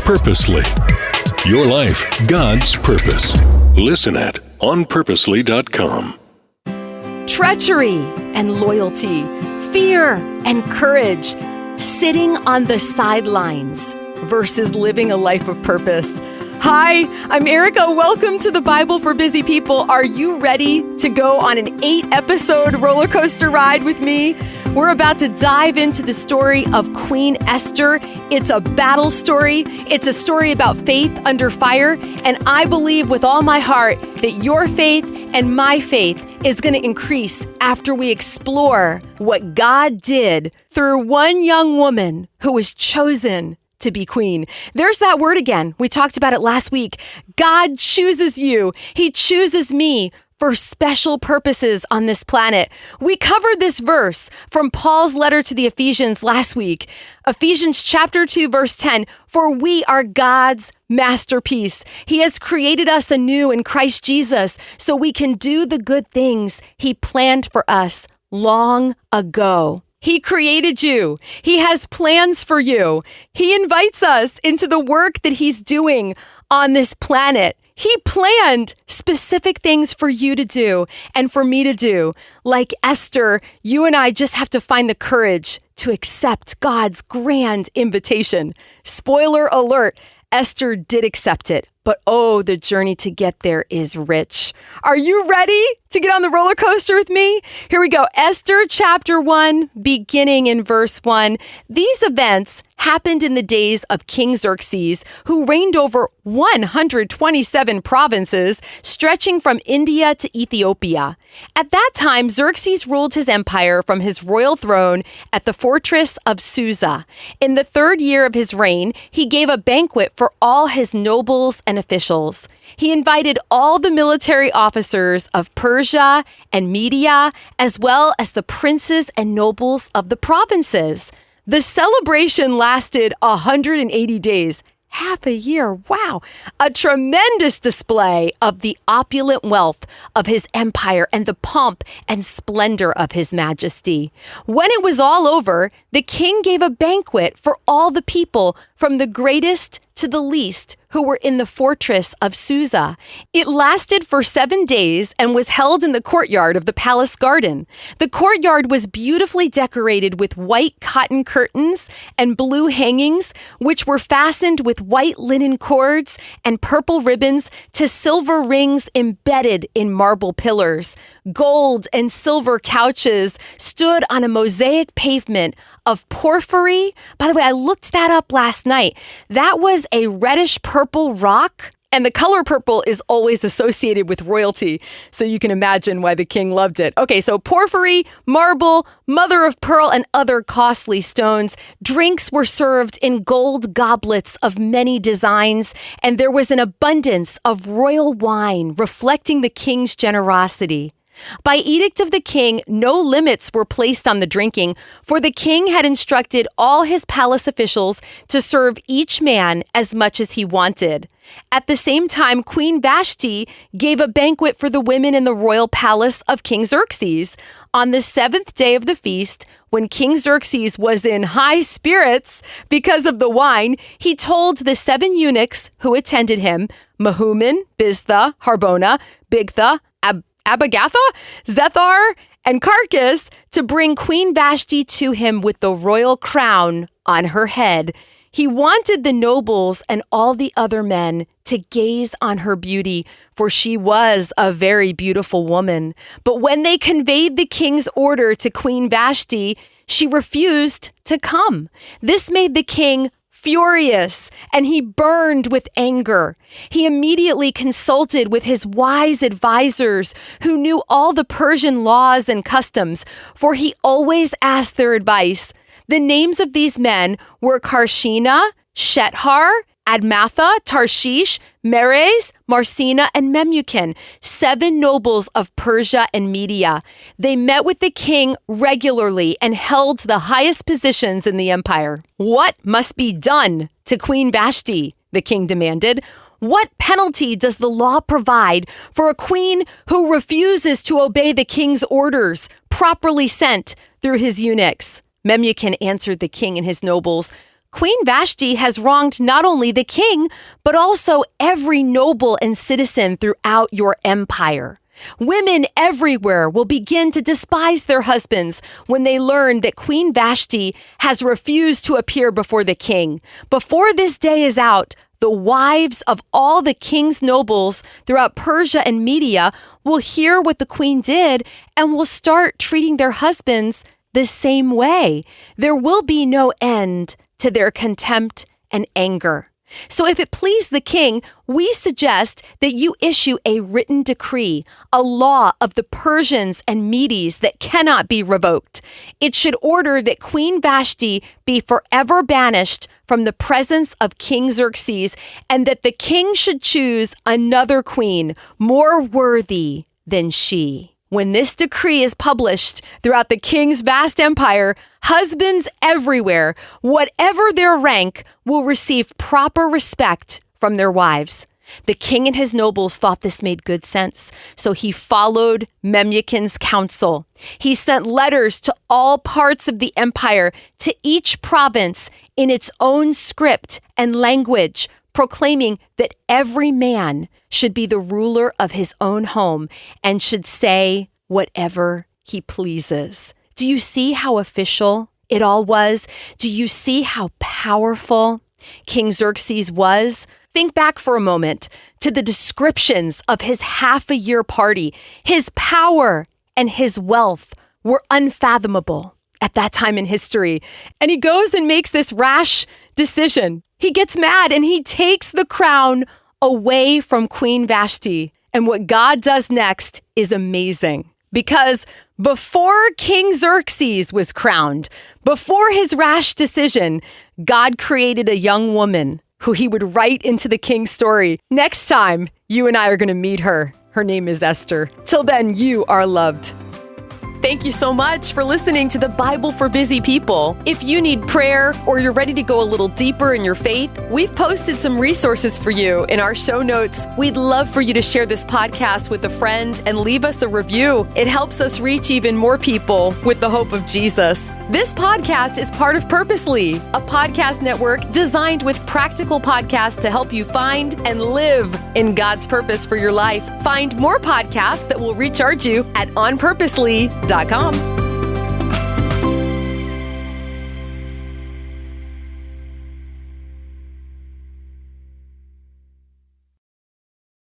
Purposely. Your life, God's purpose. Listen at onpurposely.com. Treachery and loyalty, fear and courage, sitting on the sidelines versus living a life of purpose. Hi, I'm Erica. Welcome to the Bible for Busy People. Are you ready to go on an 8-episode roller coaster ride with me? We're about to dive into the story of Queen Esther. It's a battle story. It's a story about faith under fire. And I believe with all my heart that your faith and my faith is going to increase after we explore what God did through one young woman who was chosen to be queen. There's that word again. We talked about it last week. God chooses you. He chooses me for special purposes on this planet. We covered this verse from Paul's letter to the Ephesians last week. Ephesians chapter 2, verse 10, for we are God's masterpiece. He has created us anew in Christ Jesus so we can do the good things He planned for us long ago. He created you. He has plans for you. He invites us into the work that He's doing on this planet. He planned specific things for you to do and for me to do. Like Esther, you and I just have to find the courage to accept God's grand invitation. Spoiler alert, Esther did accept it. But oh, the journey to get there is rich. Are you ready to get on the roller coaster with me? Here we go. Esther chapter 1, beginning in verse 1. These events happened in the days of King Xerxes, who reigned over 127 provinces, stretching from India to Ethiopia. At that time, Xerxes ruled his empire from his royal throne at the fortress of Susa. In the 3rd year of his reign, he gave a banquet for all his nobles and officials. He invited all the military officers of Persia and Media, as well as the princes and nobles of the provinces. The celebration lasted 180 days, half a year. Wow. A tremendous display of the opulent wealth of his empire and the pomp and splendor of his majesty. When it was all over, the king gave a banquet for all the people, from the greatest to the least, who were in the fortress of Susa. It lasted for 7 days and was held in the courtyard of the palace garden. The courtyard was beautifully decorated with white cotton curtains and blue hangings, which were fastened with white linen cords and purple ribbons to silver rings embedded in marble pillars. Gold and silver couches stood on a mosaic pavement of porphyry. By the way, I looked that up last night. That was a reddish purple rock, and the color purple is always associated with royalty, so you can imagine why the king loved it. Okay, so porphyry, marble, mother of pearl, and other costly stones. Drinks were served in gold goblets of many designs, and there was an abundance of royal wine reflecting the king's generosity. By edict of the king, no limits were placed on the drinking, for the king had instructed all his palace officials to serve each man as much as he wanted. At the same time, Queen Vashti gave a banquet for the women in the royal palace of King Xerxes. On the 7th day of the feast, when King Xerxes was in high spirits because of the wine, he told the 7 eunuchs who attended him, Mehuman, Biztha, Harbona, Bigtha, Abagatha, Zethar, and Carcass, to bring Queen Vashti to him with the royal crown on her head. He wanted the nobles and all the other men to gaze on her beauty, for she was a very beautiful woman. But when they conveyed the king's order to Queen Vashti, she refused to come. This made the king furious, and he burned with anger. He immediately consulted with his wise advisors who knew all the Persian laws and customs, for he always asked their advice. The names of these men were Karshina, Shethar, Admatha, Tarshish, Meres, Marsina, and Memucan, 7 nobles of Persia and Media. They met with the king regularly and held the highest positions in the empire. What must be done to Queen Vashti? The king demanded. What penalty does the law provide for a queen who refuses to obey the king's orders, properly sent through his eunuchs? Memucan answered the king and his nobles, Queen Vashti has wronged not only the king, but also every noble and citizen throughout your empire. Women everywhere will begin to despise their husbands when they learn that Queen Vashti has refused to appear before the king. Before this day is out, the wives of all the king's nobles throughout Persia and Media will hear what the queen did and will start treating their husbands the same way. There will be no end to their contempt and anger. So if it please the king, we suggest that you issue a written decree, a law of the Persians and Medes that cannot be revoked. It should order that Queen Vashti be forever banished from the presence of King Xerxes, and that the king should choose another queen more worthy than she. When this decree is published throughout the king's vast empire, husbands everywhere, whatever their rank, will receive proper respect from their wives. The king and his nobles thought this made good sense, so he followed Memucan's counsel. He sent letters to all parts of the empire, to each province in its own script and language, proclaiming that every man should be the ruler of his own home and should say whatever he pleases. Do you see how official it all was? Do you see how powerful King Xerxes was? Think back for a moment to the descriptions of his half-a-year party. His power and his wealth were unfathomable at that time in history. And he goes and makes this rash decision. He gets mad and he takes the crown away from Queen Vashti. And what God does next is amazing. Because before King Xerxes was crowned, before his rash decision, God created a young woman who he would write into the king's story. Next time, you and I are going to meet her. Her name is Esther. Till then, you are loved. Thank you so much for listening to the Bible for Busy People. If you need prayer or you're ready to go a little deeper in your faith, we've posted some resources for you in our show notes. We'd love for you to share this podcast with a friend and leave us a review. It helps us reach even more people with the hope of Jesus. This podcast is part of Purposely, a podcast network designed with practical podcasts to help you find and live in God's purpose for your life. Find more podcasts that will recharge you at onpurposely.com.